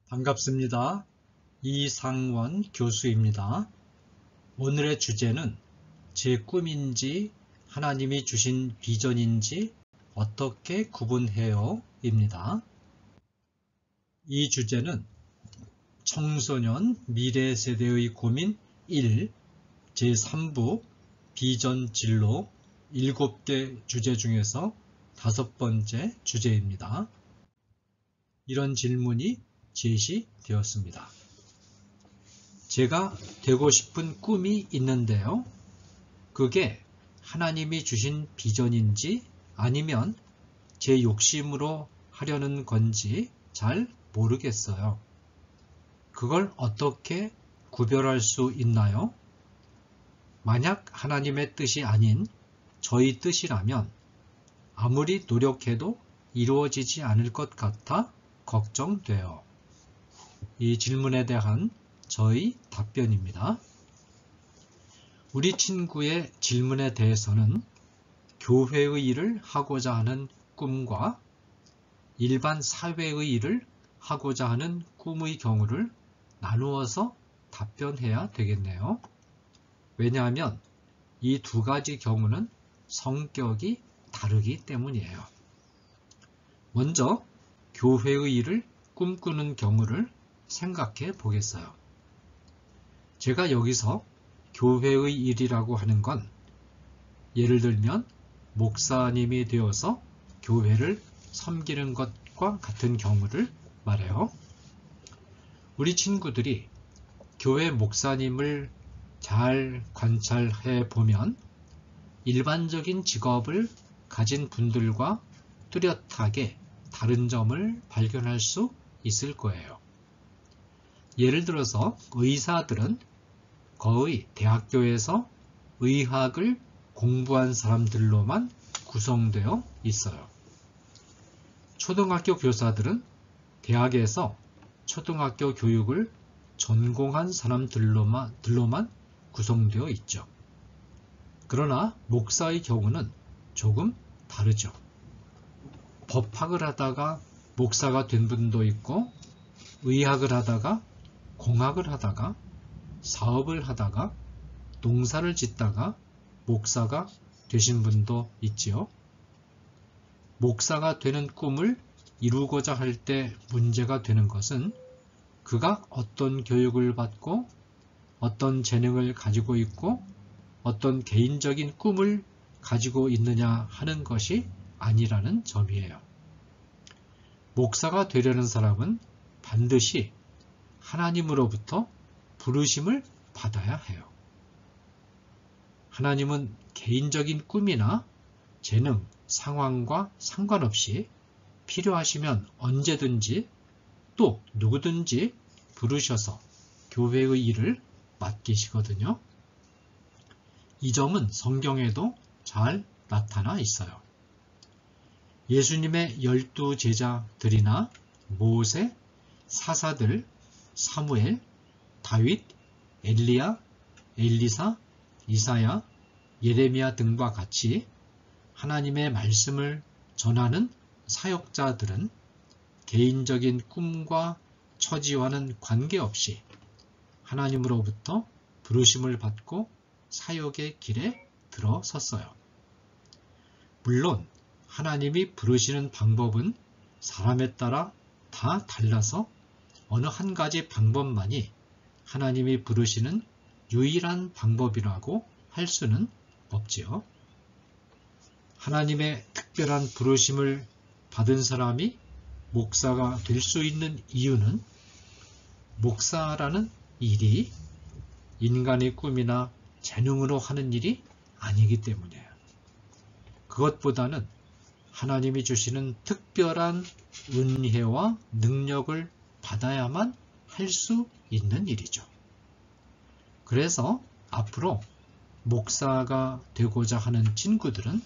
반갑습니다. 이상원 교수입니다. 오늘의 주제는 제 꿈인지 하나님이 주신 비전인지 어떻게 구분해요? 입니다. 이 주제는 청소년 미래 세대의 고민 1 제3부 비전 진로 7개 주제 중에서 5번째 주제입니다. 이런 질문이 제시되었습니다. 제가 되고 싶은 꿈이 있는데요. 그게 하나님이 주신 비전인지 아니면 제 욕심으로 하려는 건지 잘 모르겠어요. 그걸 어떻게 구별할 수 있나요? 만약 하나님의 뜻이 아닌 저희 뜻이라면 아무리 노력해도 이루어지지 않을 것 같아 걱정돼요. 이 질문에 대한 저의 답변입니다. 우리 친구의 질문에 대해서는 교회의 일을 하고자 하는 꿈과 일반 사회의 일을 하고자 하는 꿈의 경우를 나누어서 답변해야 되겠네요. 왜냐하면 이 두 가지 경우는 성격이 다르기 때문이에요. 먼저 교회의 일을 꿈꾸는 경우를 생각해 보겠어요. 제가 여기서 교회의 일이라고 하는 건 예를 들면 목사님이 되어서 교회를 섬기는 것과 같은 경우를 말해요. 우리 친구들이 교회 목사님을 잘 관찰해 보면 일반적인 직업을 가진 분들과 뚜렷하게 다른 점을 발견할 수 있을 거예요. 예를 들어서 의사들은 거의 대학교에서 의학을 공부한 사람들로만 구성되어 있어요. 초등학교 교사들은 대학에서 초등학교 교육을 전공한 사람들로만 구성되어 있죠. 그러나 목사의 경우는 조금 다르죠. 법학을 하다가 목사가 된 분도 있고 의학을 하다가 공학을 하다가 사업을 하다가 농사를 짓다가 목사가 되신 분도 있지요. 목사가 되는 꿈을 이루고자 할 때 문제가 되는 것은 그가 어떤 교육을 받고 어떤 재능을 가지고 있고 어떤 개인적인 꿈을 가지고 있느냐 하는 것이 아니라는 점이에요. 목사가 되려는 사람은 반드시 하나님으로부터 부르심을 받아야 해요. 하나님은 개인적인 꿈이나 재능, 상황과 상관없이 필요하시면 언제든지 또 누구든지 부르셔서 교회의 일을 맡기시거든요. 이 점은 성경에도 잘 나타나 있어요. 예수님의 12 제자들이나 모세, 사사들, 사무엘, 다윗, 엘리야, 엘리사, 이사야, 예레미야 등과 같이 하나님의 말씀을 전하는 사역자들은 개인적인 꿈과 처지와는 관계없이 하나님으로부터 부르심을 받고 사역의 길에 들어섰어요. 물론 하나님이 부르시는 방법은 사람에 따라 다 달라서 어느 한 가지 방법만이 하나님이 부르시는 유일한 방법이라고 할 수는 없지요. 하나님의 특별한 부르심을 받은 사람이 목사가 될 수 있는 이유는 목사라는 일이 인간의 꿈이나 재능으로 하는 일이 아니기 때문이에요. 그것보다는 하나님이 주시는 특별한 은혜와 능력을 받아야만 할 수 있는 일이죠. 그래서 앞으로 목사가 되고자 하는 친구들은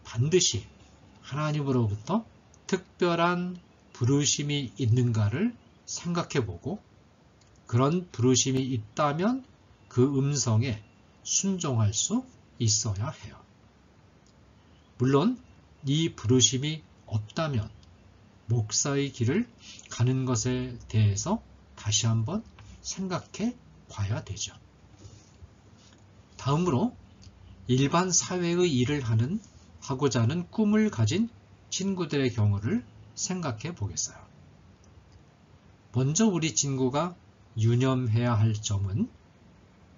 반드시 하나님으로부터 특별한 부르심이 있는가를 생각해보고 그런 부르심이 있다면 그 음성에 순종할 수 있어야 해요. 물론 이 부르심이 없다면 목사의 길을 가는 것에 대해서 다시 한번 생각해 봐야 되죠. 다음으로 일반 사회의 일을 하고자 하는 꿈을 가진 친구들의 경우를 생각해 보겠어요. 먼저 우리 친구가 유념해야 할 점은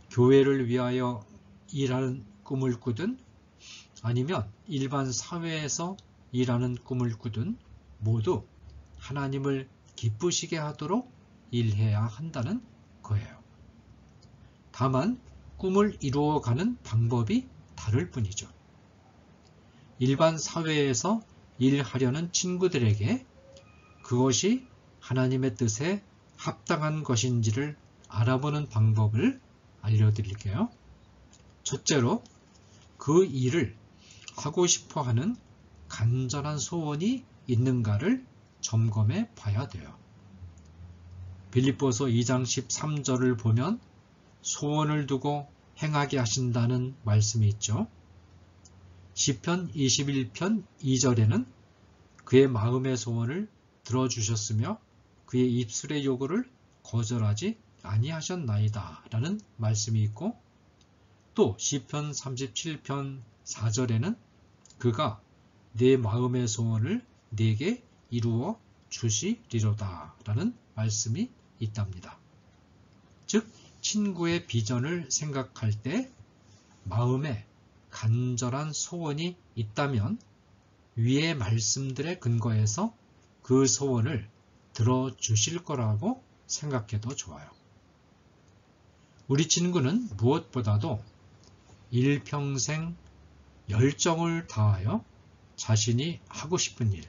교회를 위하여 일하는 꿈을 꾸든 아니면 일반 사회에서 일하는 꿈을 꾸든 모두 하나님을 기쁘시게 하도록 일해야 한다는 거예요. 다만 꿈을 이루어가는 방법이 다를 뿐이죠. 일반 사회에서 일하려는 친구들에게 그것이 하나님의 뜻에 합당한 것인지를 알아보는 방법을 알려드릴게요. 첫째로 그 일을 하고 싶어 하는 간절한 소원이 있는가를 점검해 봐야 돼요. 빌립보서 2장 13절을 보면 소원을 두고 행하게 하신다는 말씀이 있죠. 시편 21편 2절에는 그의 마음의 소원을 들어주셨으며 그의 입술의 요구를 거절하지 아니하셨나이다 라는 말씀이 있고, 또 시편 37편 4절에는 그가 내 마음의 소원을 내게 이루어 주시리로다 라는 말씀이 있답니다. 즉 친구의 비전을 생각할 때 마음에 간절한 소원이 있다면 위의 말씀들의 근거에서 그 소원을 들어주실 거라고 생각해도 좋아요. 우리 친구는 무엇보다도 일평생 열정을 다하여 자신이 하고 싶은 일,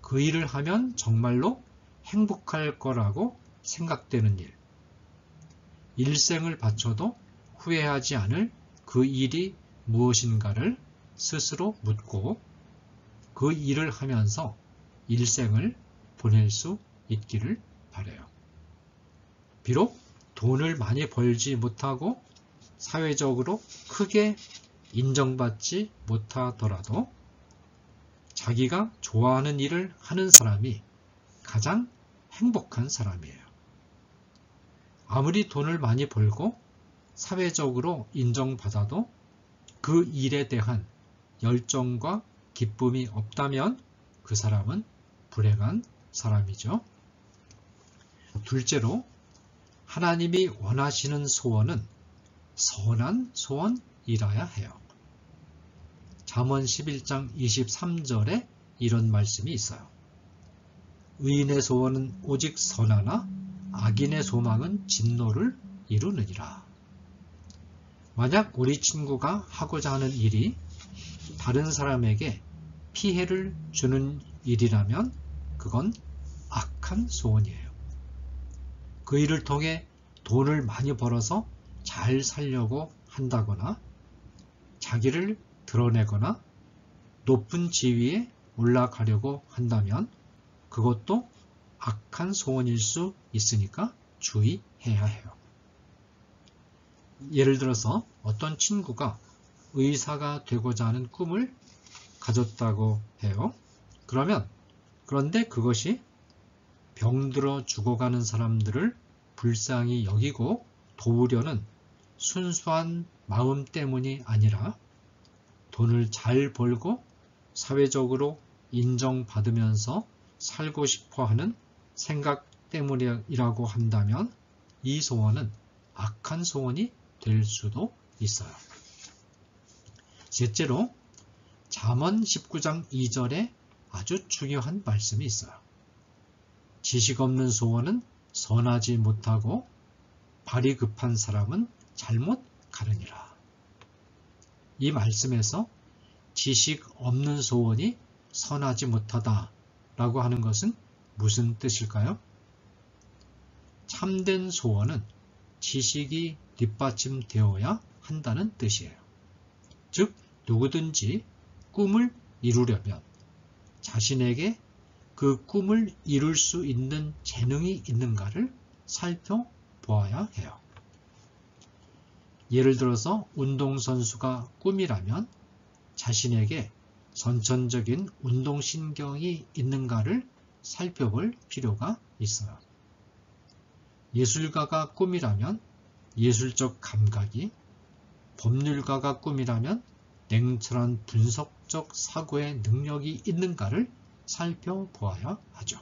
그 일을 하면 정말로 행복할 거라고 생각되는 일, 일생을 바쳐도 후회하지 않을 그 일이 무엇인가를 스스로 묻고 그 일을 하면서 일생을 보낼 수 있기를 바라요. 비록 돈을 많이 벌지 못하고 사회적으로 크게 인정받지 못하더라도 자기가 좋아하는 일을 하는 사람이 가장 행복한 사람이에요. 아무리 돈을 많이 벌고 사회적으로 인정받아도 그 일에 대한 열정과 기쁨이 없다면 그 사람은 불행한 사람이죠. 둘째로 하나님이 원하시는 소원은 선한 소원이라야 해요. 잠언 11장 23절에 이런 말씀이 있어요. 의인의 소원은 오직 선하나 악인의 소망은 진노를 이루느니라. 만약 우리 친구가 하고자 하는 일이 다른 사람에게 피해를 주는 일이라면 그건 악한 소원이에요. 그 일을 통해 돈을 많이 벌어서 잘 살려고 한다거나 자기를 드러내거나 높은 지위에 올라가려고 한다면 그것도 악한 소원일 수 있으니까 주의해야 해요. 예를 들어서 어떤 친구가 의사가 되고자 하는 꿈을 가졌다고 해요. 그런데 그것이 병들어 죽어가는 사람들을 불쌍히 여기고 도우려는 순수한 마음 때문이 아니라 돈을 잘 벌고 사회적으로 인정받으면서 살고 싶어 하는 생각 때문이라고 한다면 이 소원은 악한 소원이 될 수도 있어요. 셋째로 잠언 19장 2절에 아주 중요한 말씀이 있어요. 지식 없는 소원은 선하지 못하고 발이 급한 사람은 잘못 가르니라. 이 말씀에서 지식 없는 소원이 선하지 못하다 라고 하는 것은 무슨 뜻일까요? 참된 소원은 지식이 뒷받침되어야 한다는 뜻이에요. 즉 누구든지 꿈을 이루려면 자신에게 그 꿈을 이룰 수 있는 재능이 있는가를 살펴보아야 해요. 예를 들어서 운동선수가 꿈이라면 자신에게 선천적인 운동신경이 있는가를 살펴볼 필요가 있어요. 예술가가 꿈이라면 예술적 감각이, 법률가가 꿈이라면 냉철한 분석적 사고의 능력이 있는가를 살펴보아야 하죠.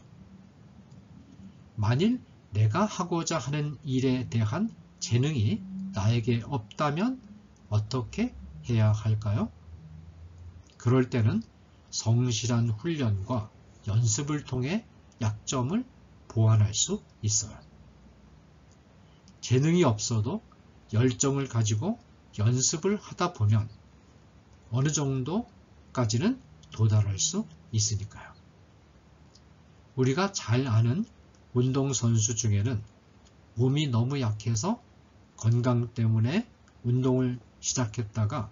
만일 내가 하고자 하는 일에 대한 재능이 나에게 없다면 어떻게 해야 할까요? 그럴 때는 성실한 훈련과 연습을 통해 약점을 보완할 수 있어요. 재능이 없어도 열정을 가지고 연습을 하다 보면 어느 정도까지는 도달할 수 있으니까요. 우리가 잘 아는 운동선수 중에는 몸이 너무 약해서 건강 때문에 운동을 시작했다가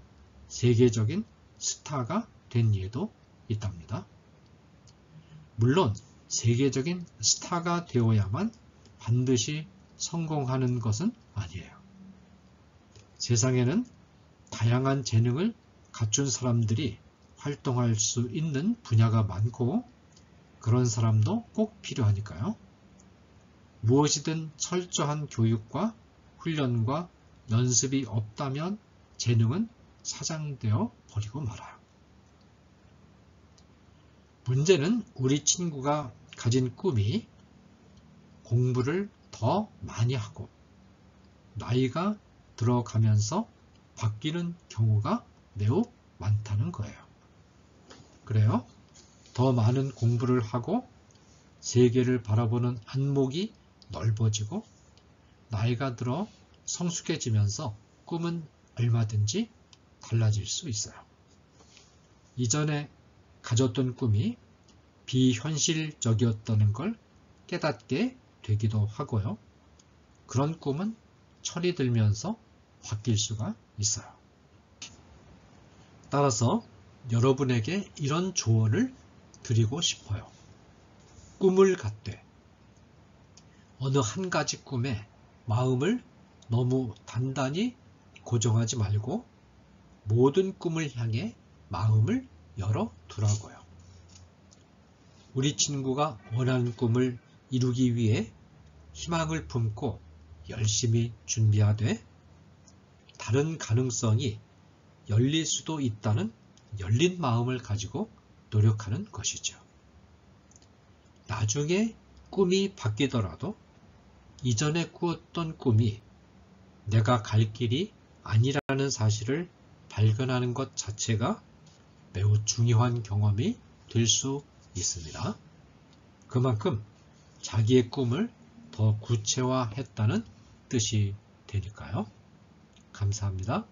세계적인 스타가 된 예도 있답니다. 물론 세계적인 스타가 되어야만 반드시 성공하는 것은 아니에요. 세상에는 다양한 재능을 갖춘 사람들이 활동할 수 있는 분야가 많고 그런 사람도 꼭 필요하니까요. 무엇이든 철저한 교육과 훈련과 연습이 없다면 재능은 사장되어 버리고 말아요. 문제는 우리 친구가 가진 꿈이 공부를 더 많이 하고 나이가 들어가면서 바뀌는 경우가 매우 많다는 거예요. 그래요? 더 많은 공부를 하고 세계를 바라보는 안목이 넓어지고 나이가 들어 성숙해지면서 꿈은 얼마든지 달라질 수 있어요. 이전에 가졌던 꿈이 비현실적이었다는 걸 깨닫게 되기도 하고요. 그런 꿈은 철이 들면서 바뀔 수가 있어요. 따라서 여러분에게 이런 조언을 드리고 싶어요. 꿈을 갖되 어느 한 가지 꿈에 마음을 너무 단단히 고정하지 말고 모든 꿈을 향해 마음을 열어두라고요. 우리 친구가 원하는 꿈을 이루기 위해 희망을 품고 열심히 준비하되 다른 가능성이 열릴 수도 있다는 열린 마음을 가지고 노력하는 것이죠. 나중에 꿈이 바뀌더라도 이전에 꾸었던 꿈이 내가 갈 길이 아니라는 사실을 발견하는 것 자체가 매우 중요한 경험이 될 수 있습니다. 그만큼 자기의 꿈을 더 구체화했다는 뜻이 되니까요. 감사합니다.